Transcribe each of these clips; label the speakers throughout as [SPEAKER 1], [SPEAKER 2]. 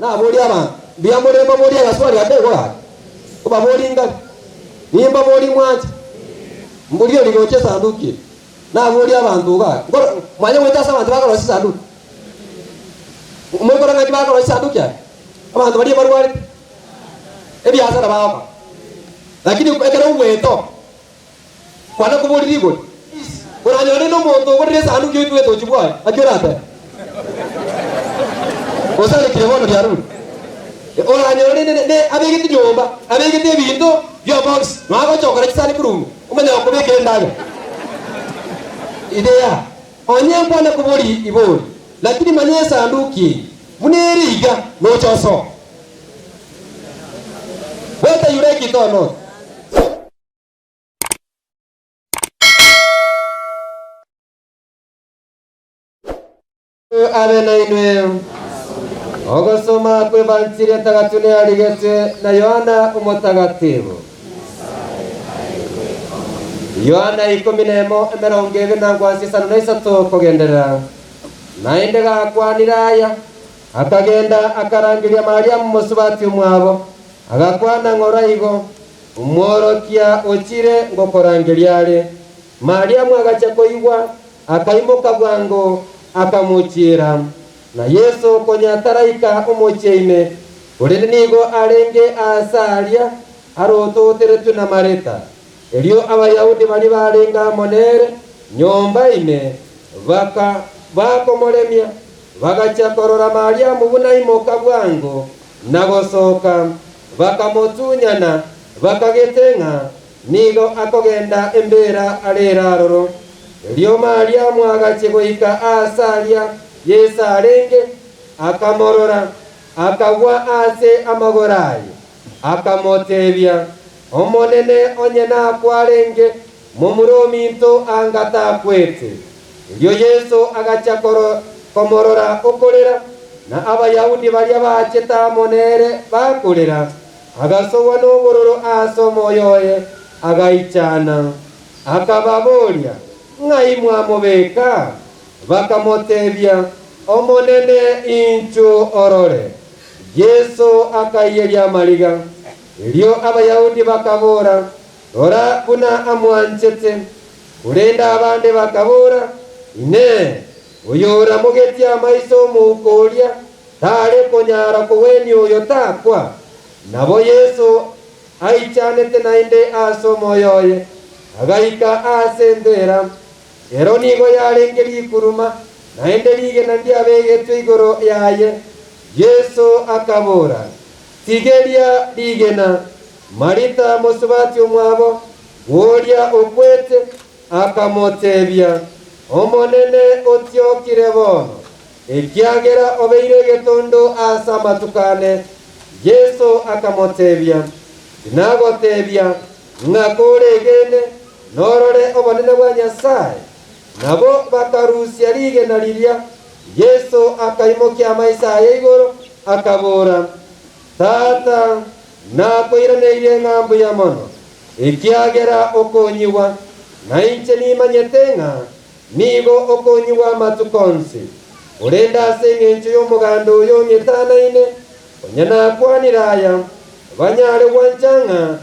[SPEAKER 1] na boli aba bia boli boli agaswali ate kwa kuba boli nga nimba boli mwacha mbulio ligoche sanduki na boli abantu ga ngoro mwanya wetasa abantu bakaro sanduki umukora ngaji bakaro sanduki abantu bali barwari ebi asara baba lakini ekera uweto kwana kubuli ligo uranyone no moto bori sanduki wetu wetu chibwa akirata osale kibono yaruri uranyone ne abigiti nyomba abigiti ebintu yo box mwako chokora kisani kurungu umenya okubeke ndaga idea onye kwana kubuli ibori lakini manye sanduki muneriga no choso weta yureki tono abena inwe ogosoma kwe bansire tagatune aligete na Yohana umutagatifu Yohana 10:20 nangwasi sana naisatu kugendera nainde gakwaniraya akagenda akarangiria Mariamu musubati umwabo agakwana ngoraigo umworokia ukire ngokorangiria ari Mariamu agacha koigwa akaimuka bwango akamuchira na Yesu konyataraika umucheime urende nigo arenge asaria arototeretu na mareta elio abayahudi bali barenga monere nyomba ine bakomoremia bagacha korora Mariamu bunaimoka bwango nagosoka bakamutunyana bakagetenga nigo akogenda embera areraroro elio Mariamu agache goika asaria yesarenge akamorora akagwa ase amagorai akamotebia omonene onyena akwarenge mumurominto angata kwete elio Yesu agacha komorora okorera na abayahudi balia bacheta monere bakorera agasowa n'obororo asomoyoye agaichana akababoria ngai mwamobeka bakamotebia omonene inchu orore Yesu akayeria maliga elio abayahudi bakabora ora buna amwanchete urenda abande bakabora ine uyora mugetia maiso mukoria tare konyara kuweni uyo takwa nabo Yesu aichanete nainde asomoyoye agaika asendera eronigo yarengeri kuruma nainde ligena ndiabegetwe igoro yaye Yesu akabora tigeria ligena Marita musubati umwabo woria okwete akamotebia omonene otiokire bono ekiagera obeire getondo asa matukane Yesu akamotebia nagotebia ngakoregene norore obonene bwa Nyasaye nabo bakarusia rigena liria Yesu akaimokia maisa igoro akabora tata nakoiraneire ng'ambu ya mono ekiagera okonyiwa na inche nimanyetenga nigo okonyiwa matukonsi urenda aseng'encho y'omugando oyo nyetanaine onyana kwaniraya banyare wanchanga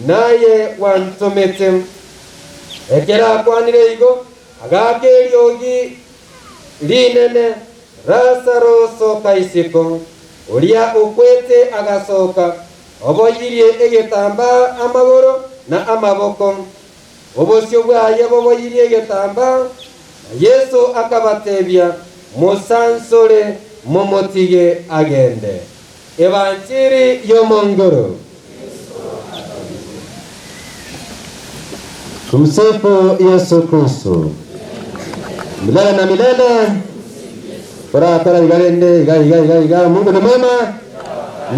[SPEAKER 1] naye wantomete ekera kwanire igo agakeriogi linene Lazaro soka isiko uria ukwete agasoka oboyirie egetamba amagoro na amaboko obosio bwaye boboyirie egetamba Yesu akabatebia musansore momotige agende evanjiri y'omongoro. Tumsifu Yesu Kristo. Milele na milele. Para igarende iga Mungu ni mwema.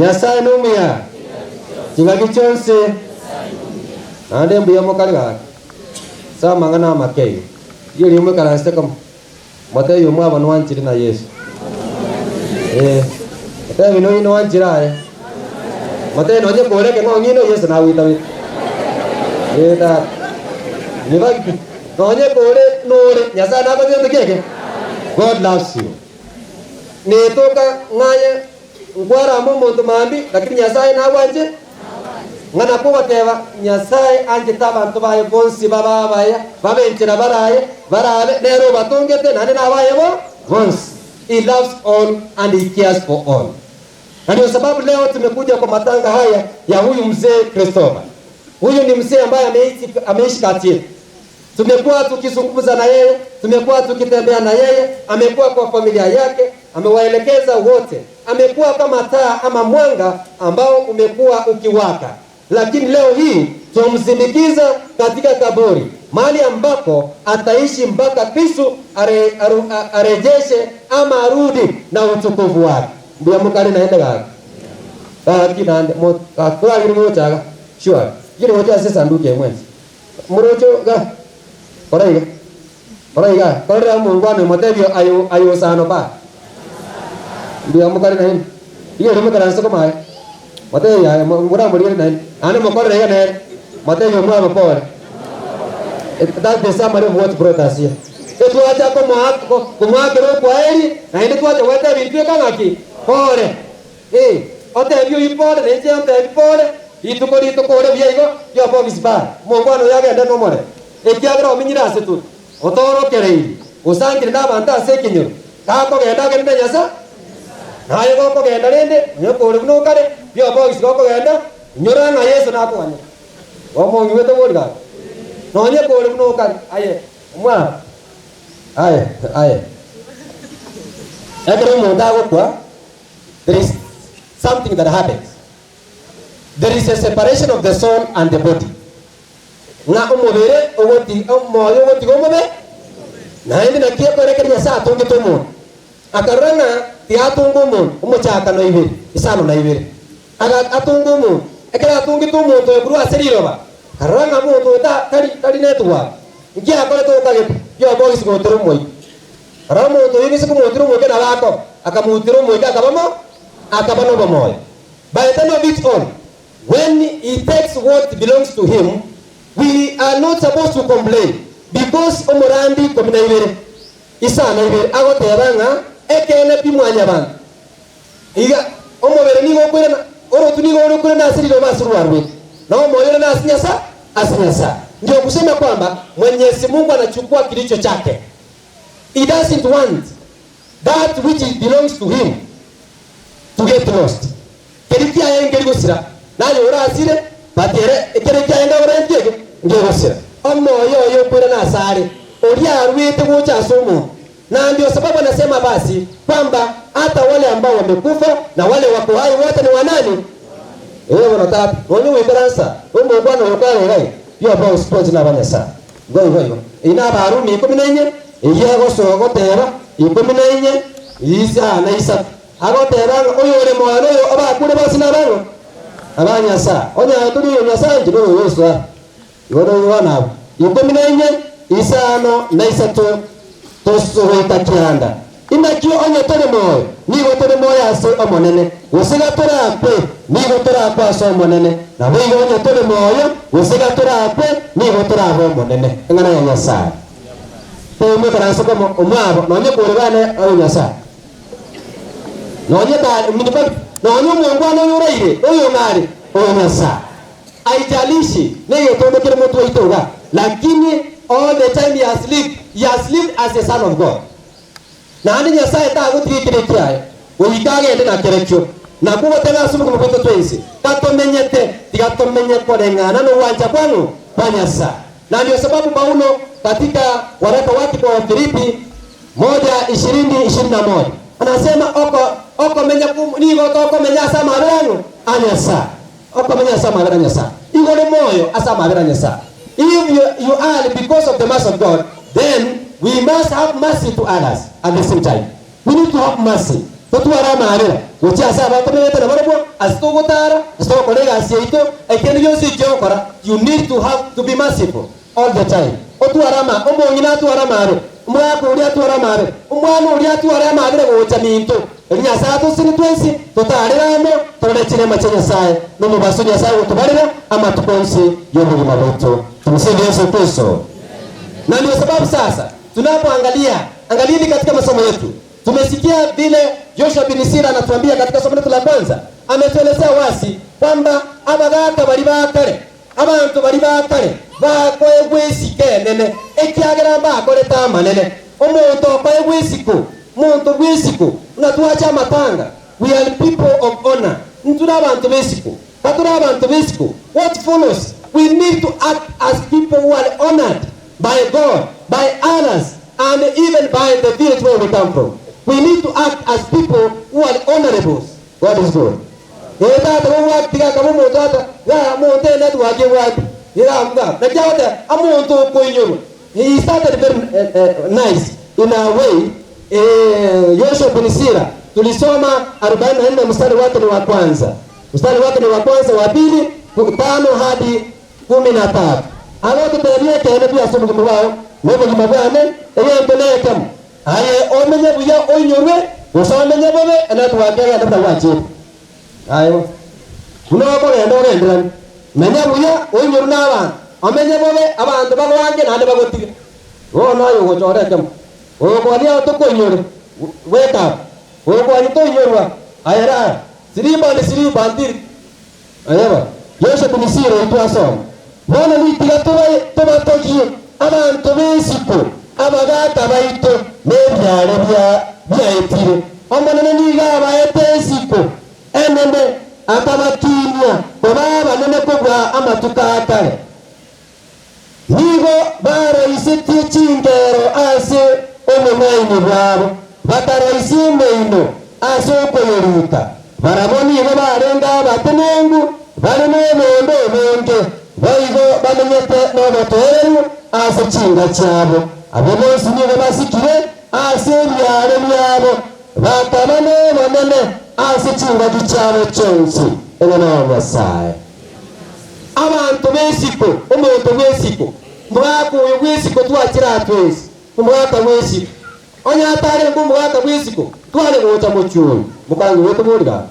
[SPEAKER 1] Nyasaye numia. Chingagi chonse. Ande mbuya mokaliga. Sa mangana makei. Yuri umwe karasite kam. Mate yumwa abantu wanchiri na Yesu. Mate bino ino wanchira Mate no je kore ke no ngino Yesu na wita. Da. Nibagi. No je kore nore Nyasaye na bagende keke. God loves you. Netoka ngaya ngwara muntu mambi lakini Nyasaye nawanje ngana ko bateba Nyasaye anje tabantu baye bonsi bababaya babenjera baraye barabe nero batongete nane nabaye bonsi. He loves all and he cares for all. Na ndio sababu leo tumekuja kwa matanga haya ya huyu mzee Christopher. Huyu ni mzee ambaye ameishi kati yetu. Tumekuwa tukizungumza na yeye, tumekuwa tukitembea na yeye, amekuwa kwa familia yake, amewaelekeza wote. Amekuwa kama taa ama mwanga ambao umekuwa ukiwaka. Lakini leo hii tumsindikiza katika kaburi, mahali ambako ataishi mpaka Kristo arejeshe ama arudi na utukufu wake. Ndio mkari naenda gani kinande mo kwa ngiro chaga sure ngiro hoja sasa nduke mwenzi murocho ga oraiga kora Mungu ane motebio ayo sano ba ndio mkari na hiyo ndio mkari sasa kama motebio ya mura muri na ane mkari ya na motebio mwa mapore that is somebody what brought us here etu acha kumwakiro kwa eli na ndi tuache wete bintu kangaki pore otebio ipore nenje otebio pore itukori byaigo yo box bar mongwano yagenda no more ekiagira ominyira asetu otoro kerei usangire n'abantu asekinyo kako genda gende nyasa naye goko genda rende nyoko runo kare yo box goko genda nyora na Yesu nakwanya omongi weto borga nonye ko runo kare aye mwa aye egere mo dago kwa. There is something that happens. There is a separation of the soul and the body. Na umobere ogoti moyo ogoti gomobe na ndi na kiye korekenya sa tungi tumu akarana ti atungu mu umuchaka no ibiri isano na ibiri aga atungu mu ekera atungi tumu to ebru aseriroba karanga mu to ta kali netwa ngi akore to kage yo boys go turu moyi ramo to yini siku mo turu mo kana bako akamuturu mo akabano bomoy. By the end of it all, when he takes what belongs to him, we are not supposed to complain because omorandi komina ibere isana ibere agotebanga ekene pimwanya bana iga omobere ni gokwena orotu ni gokwena asiriro basuruarwe na moyo na asinyasa ndio kusema kwamba Mwenyezi Mungu anachukua kilicho chake. He doesn't want that which belongs to him to get lost. Kerikia yengeri gusira nayo urasire batere kerikia yenga urentege ngiye gusira omoyo yo kwera na asare oria arwite gocha somo. Na ndio sababu anasema basi kwamba hata wale ambao wamekufa na wale wako hai wote ni wanani? Wanataka wonye wikaransa omo bwana yokare gai yo ba sports na banyasa goyo ina barumi 14 iye gosogo tera 14 isa na isa agotera oyo ore mwana oyo abakure basina bano abanyasa onya turi nyasa njiro Yesu yoro wana 14 isano na isato tosohoita kianda inakio onye tore moyo nigo tore moyo ase omonene usiga tore ape nigo tore ape ase omonene na bigo onye tore moyo usiga tore ape nigo tore ape omonene ngana ya Nyasaye tome karanso como umabo nonye kore bane ayo Nyasaye nonye ba minipa nonye Mungu anoyoreire oyo ngari oyo Nyasaye aijalishi nigo tome kire mtu itoga lakini all the time he has lived as a son of God. Na ani Nyasaye ta gutirikire kiaye uyikage ende na kerekyo na kuba tena sumu kumpoto twensi tatomenyete tigatomenye korengana no wanja kwanu banyasa. Na ndio sababu Paulo katika waraka wake kwa Wafilipi 1:20-21 anasema oko menya nigo toko menya sama rangu anyasa oko menya sama anyasa igole moyo asama anyasa. If you are because of the mercy of God, then we must have mercy to others at the same time. We need to have mercy. Totuara maana, ucha saba tumeta na marabo, astogotara, astokolega asieito, ekeni yosi jokora. You need to be merciful all the time. Otuarama, omongina tuarama aro, umwako uria tuarama aro, umwano uria tuarama aro ucha minto. Nya sato sini twensi, totaramo, torechine machenya sai, nomo basunya sai utubarira, ama tukonsi yomo maboto. Tumsifu Yesu Kristo. Na ndio sababu sasa tunapoangalia angalieni katika masomo yetu tumesikia vile Joshua bin Sira anatuambia katika somo letu la kwanza, ametuelezea wazi kwamba abagaka bali bakare, abantu bali bakare bakoye gwisike nene ekiagera bakore tamanene omuntu okoye gwisiko muntu gwisiko unatuacha matanga. We are people of honor. Ntuna abantu besiko katuna abantu besiko. What follows? We need to act as people who are honored by God, by others, and even by the village where we come from. We need to act as people who are honorable. God is good. Eda to work tiga kamo motata ya monte na tuaje wapi ila mga najawata amonto ko nyoro. He started very nice in a way. Joshua bin Sira tulisoma 44 mstari wake ni wa kwanza. Mstari wake ni wa kwanza, wa pili 5 hadi 13. Alafu tutaendelea tena pia somo kimwao. Wewe ni mabane, yeye endelee kama. Aye omenye buya onyorwe, usamenye bobe anatuwagera ndaba wache. Ayo. Kuno ko endo endran. Menya buya onyoru naba. Amenye bobe abantu bagwange nande bagotige. Nayo gochore kama. Ko ali auto ko nyoru. Wake up. Ko ali to nyorwa. Ayara. Siriba ndir. Ayaba. Yosha bin Sira ituasom. Wana litiga toba toji abantu besiko abagata baito nebyale bya etire omonene niga abayetesiko enene atabakinya baba nene kugwa amatukatale nigo baraisiti chingero ase omumaini bwabo bataraisi meino ase okoyoruta baraboni ibo barenga batenengu bali n'ebondo bonke baigo bamenyete n'obotoeru ase chinga cyabo abo bose nibo basikire ase byaro byabo batabane banene ase chinga cyabo cyonse ebona basaye abantu besiko omuntu besiko mwako uyo besiko twakira twese mwaka besiko onyatare ngo mwaka besiko twale gota mu cyuno mukangi weto burga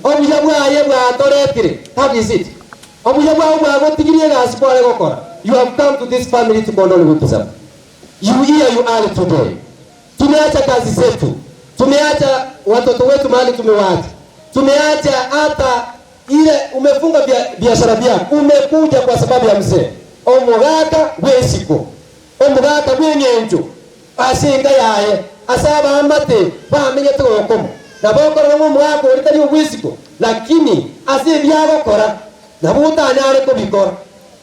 [SPEAKER 1] obuja bwaye bwatoretire have is it obuja bwawe bwagotigiriye gasi kwale gokora. You have come to this family to condole with them. You are today. Tumeacha kazi zetu, tumeacha watoto wetu mahali tumewacha, tumeacha hata ile umefunga biashara yako, umekuja kwa sababu ya mzee omugaka wesiko omugaka wenyenjo asinga yaye asaba amate bamenye tokomo nabokora ngo mwako litali wesiko lakini asibya gokora nabutanya ale ko bikora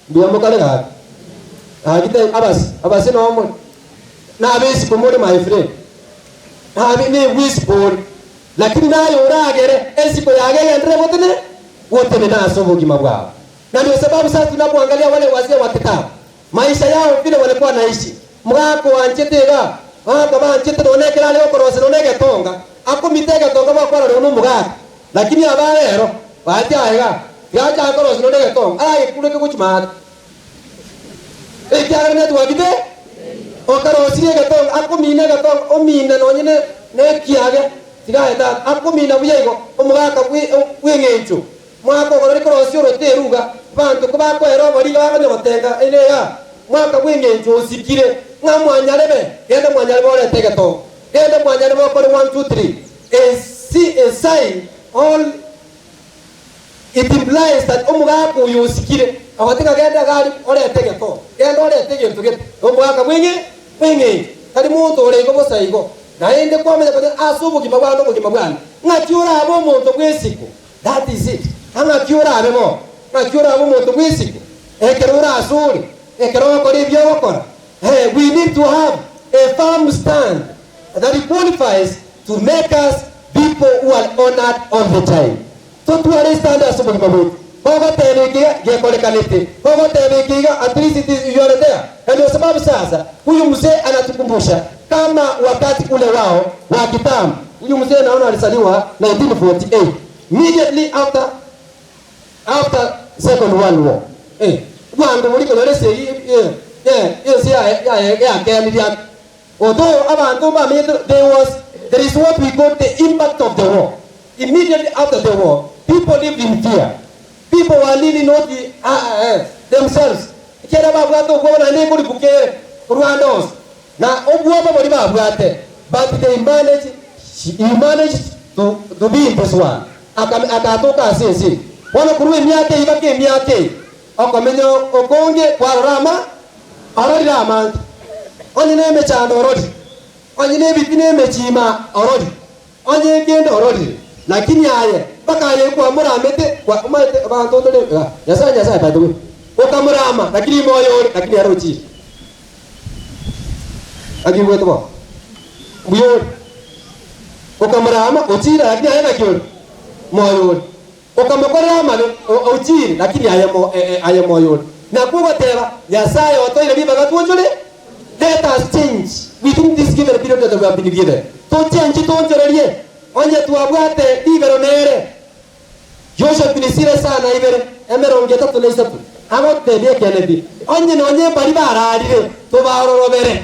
[SPEAKER 1] biyamukale ga agite abasi no mo na abesi ko muri my friend abi ne whisper lakini nayo uragere esiko yagege ndre wote na asobogi mabwao. Na ndio sababu sasa tunapoangalia wale wazee wa kitabu maisha yao vile walikuwa naishi mwako wanjetega kama anjete donekera leo korose doneke tonga ako mitega tonga bakora no mugaka lakini abalero bajaega yaja korose doneke tonga ai kuleke kuchimata ekyara ne twagite okarosire gatonga ako mine gatonga o mine no nyine ne kiage tigaeta ako mine buyego omugaka wengencho mwako gore korose roteruga bantu kuba ko ero bari baganye gotenga eneya mwaka wengencho osikire ngamwanyarebe genda mwanyarebe ole tegeto genda mwanyarebe ko 1 2 3 a sign all it implies that omugaka uyosikire abatinga genda gari ole tegeto genda ole tegeto get omugaka wengencho kali muntu ole ngo bosaigo naende kwamenya ko asubuki mabano bugima bwana ngacyura abo muntu bwesiko. That is it. Ngacyura abemo ngacyura abo muntu bwesiko ekerura asuri ekero ko ribyo gukora. We need to have a firm stand that qualifies to make us people who are honored all the time. So to understand us about it, Kogo Tenegia, Gekolekalete, Kogo Tenegia, at least it is you are there. And your sababu sasa, huyu mzee anatukumbusha kama wakati ule wao wa kitambo. Huyu mzee naona alisaliwa 1948, immediately after Second World War. Wangu muliko lese yes, yeah. Although there is what we call the impact of the war. Immediately after the war, people lived in fear. People were living not themselves. But they managed he managed to be in this one. Akatoka asisi. Wana kuruwe miake ibake miake. Akamenyo okonge kwa rama. Arodi rama. Onye neme chando orodi. Onye nebe tineme chima orodi. Onye kende orodi. Lakini aye baka aye kwa muramete kwa umate abantu tole yasa badu. Okamurama lakini moyo lakini arochi. Agiwe to. Buyo. Okamurama ochira lakini aye nakyo. Moyo. Okamukorama ochira lakini aye moyo. Na kuba teba yasa yoto ile biba gatwonjole. Let us change within this given period that we have been given. To change to onjole onye tuabwate ibero nere. Joshua finisire sana ibere emero ngeta tunesa tu. Amo tebye kenebi. Onye nonye bari bararire to barorobere.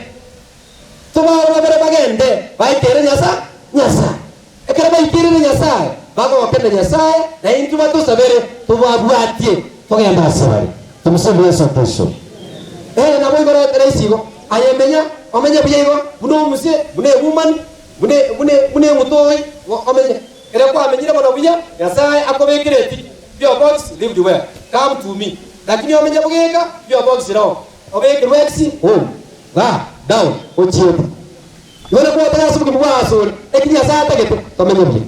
[SPEAKER 1] To barorobere bagende. Bai kere nyasa. Ekere bai kere nyasa. Bago wakende nyasa na intuma to sabere to babwatie. To genda sabari. Tumsifu Yesu Kristo. Na mwe gora reisigo. Ayemenya omenya biyego buno muse bune woman bune mutoi omenya ere kwa amenyire bono buya yasaye akobekireti bio box leave the way come to me lakini omenya bugeka bio box ro obekirwe exi ga down ochieta yone kwa tanga subu mwa asuri ekini yasaye tagete tomenya buya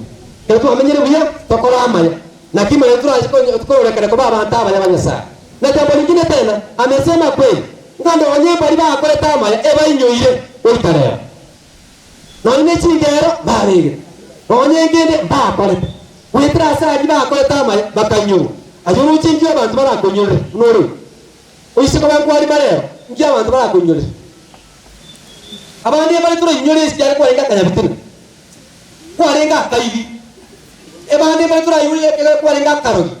[SPEAKER 1] ere kwa amenyire buya tokora amaya na kima yetura tukore kare kwa baba ntaba yabanyasa na jambo lingine tena amesema kweli ngando onye bari bakore tamaya eba inyoire oikarera no ine chingero babege onye ngende bakore witra saji bakore tamaya bakanyo ajuru chingi abantu barakonyore noro oisiko bankwari barero ngi abantu barakonyore abandi bari turo inyore cyari kwa renga kanyabitina kwa renga kaibi ebandi bari turo ayuye kwa renga karogi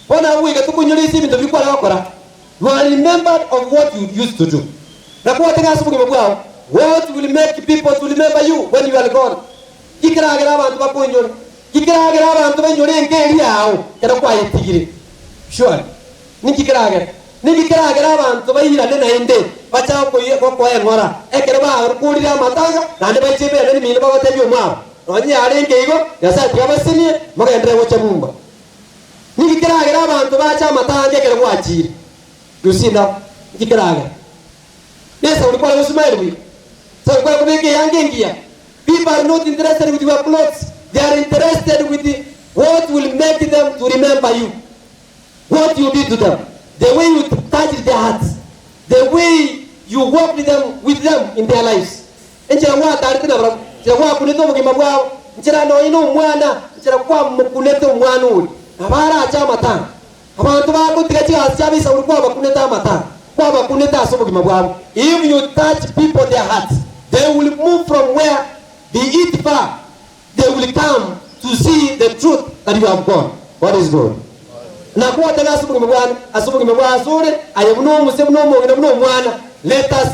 [SPEAKER 1] bona uiga tukunyore isi bintu bikora bakora. You are remembered of what you used to do. What will make people to remember you when you are gone? Sure. You see now, kikiraga. Yes, ulikuwa unasemaje? So ulikuwa kubeke yangengia. People are not interested with your clothes. They are interested with what will make them to remember you. What you did to them. The way you touched their hearts. The way you walked with them in their lives. Njira mwa taritina bra. Njira mwa kuneto mugima bwao. Njira no ino mwana. Njira kwa mukuneto mwana uli. Abara acha matanga. Abantu bakutigati asabisa ulikuwa bakuneta mata kwa bakuneta asobugima bwabo. If you touch people their hearts, they will move from where they eat far. They will come to see the truth that you have gone. What is good? Na kwa tena asubugima bwana asure ayebuno musebuno mugina buno mwana. Let us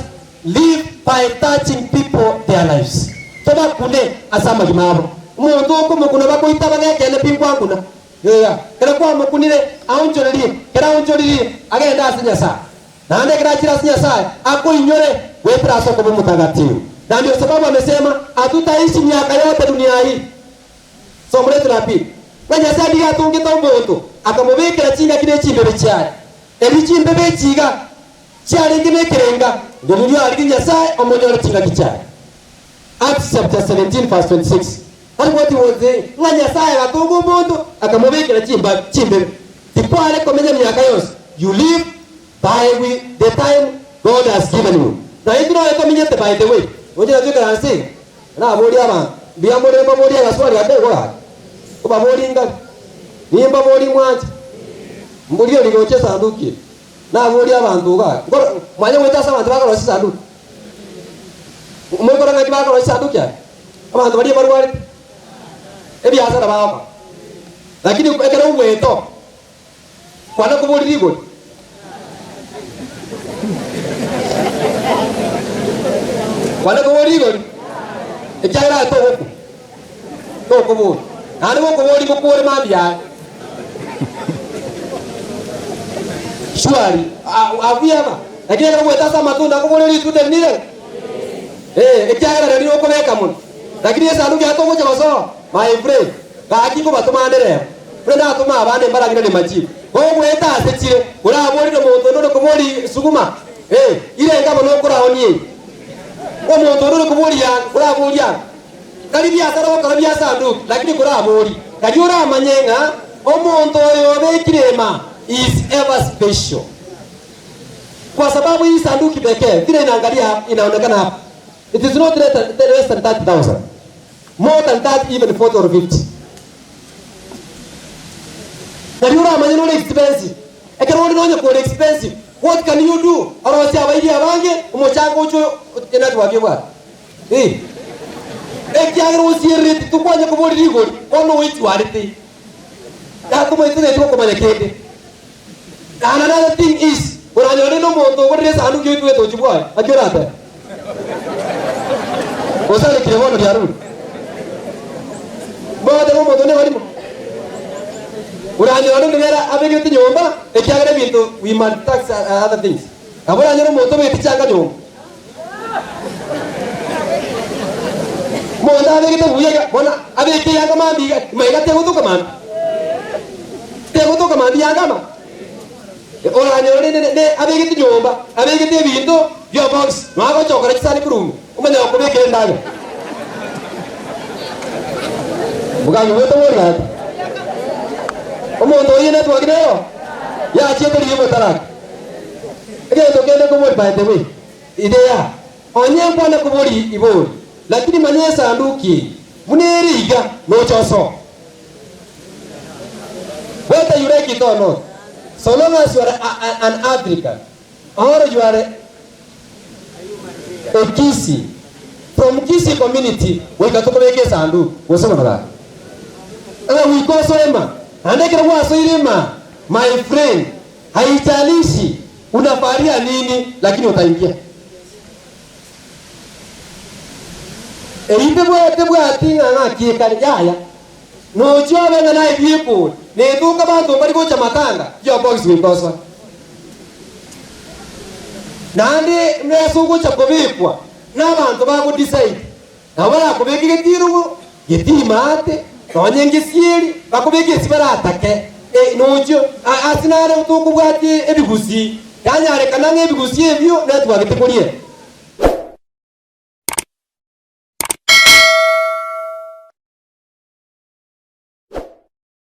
[SPEAKER 1] live by touching people their lives. Toba kune asama gimabo. Umuntu ko mukuna bakoita bagekene pingwanguna. Yeah, kera kwa mukunire aunjoriri agenda asinyasa nande kera chira asinyasa ako inyore wetra soko mutagatifu na ndio sababu amesema hatutaishi miaka yote dunia hii. Somo letu la pili kwenye sadi ya tungi tomboto akamubekera chinga kine chimbebe cyane ebichimbebe chiga cyari ngine kerenga ndio ndio aliginyasa omonyora chinga kicyane. Acts chapter 17 verse 26. What was saying? Nganya saya gatungu mundu akamubekera chimbe. Tipale komenya myaka yose. You live by with the time God has given you. Na indiro eko minyete by the way. Ojira zika ansi. Na abori aba. Bia more babori agaswali adego ha. Kuba bori nga. Nimba bori mwanzi. Mbulio ligoche sanduki. Na abori abantu ga. Ngoro mwanya wetasa abantu bakaro sanduki. Umukora ngaki bakaro sanduki. Abantu bari barwari. Ebi asara baba. Lakini ekera uweto. Kwana kubuli ligo. Kwana kubuli ligo. Ekira to woku. To kubuli. Ani wo kubuli mukure mambya. Shwari. Aviama. Lakini kama uweta sama matunda kubuli litu tenile. Ekira ndio okobeka mun. lakini sanduku yatongo chabaso my friend gaki ko batumandere urenda atuma abande mbaragira ni majibu ko gweta asechire urabori muntu ndo kubori suguma ile ngabo no kuraoni ko muntu ndo kubori ya urabori ya karibia sarabo karibia sanduku lakini kurabori kali uramanyenga omuntu oyo bekirema is ever special kwa sababu hii sanduku pekee vile inaangalia inaonekana hapa. It is not less than 30,000. More than that, even 40 or 50. Kariura maneno ni expensive. Ekero ni onye ko expensive. What can you do? Arwasi abaidi abange umuchanga ucho enatu wabye bwa. Ekyagero usirite tukwanye kubori rigori. Ono witi warite. Yakuma itune tuko kumanyekede. And another thing is, uranyore no muntu ko resa anu kitu eto chibwa. Ajorata. Osale kiremono diaru. Bode mo modone walimo. Uranyore no ngera abegete nyomba ekyagere bintu we must tax other things. Abura nyoro muntu beti cyanga nyomba. Monda abegete buyaga bona abegete yanga mambi maiga tegutuka mambi. Tegutuka mambi yanga ma. Oranyore ne abegete nyomba abegete bintu byo box nwago chokora kisani kurumu umenya okubeke ndaga bugangi weto wona omuntu oyine twagireyo ya chete liyo taraka egeto kende kubori by the way ideya onye mbona kubori ibori lakini manye sanduki muneriga no choso whether you like it or not. So long as you are an African or you are a Kisi, from Kisi community, we can talk about sandu. What's on that? We go so ema. Andeke kwa so ilema. My friend, haitalishi unafaria nini lakini utaingia. Itebwa tinga na kiekali yaya. No jobe na nai people. Ne tuka bantu bari gocha matanga. Yo box wikosa. Nandi mresugo cha kubikwa. Na bantu bago decide. Na wala kubikige tirugo. Yetimate. Tonyengisieri. Bakubike sibaratake. Nojo. Asinare utuku bwati ebigusi. Kanyare kanange ebigusi ebyo. Netu wagite kuriye.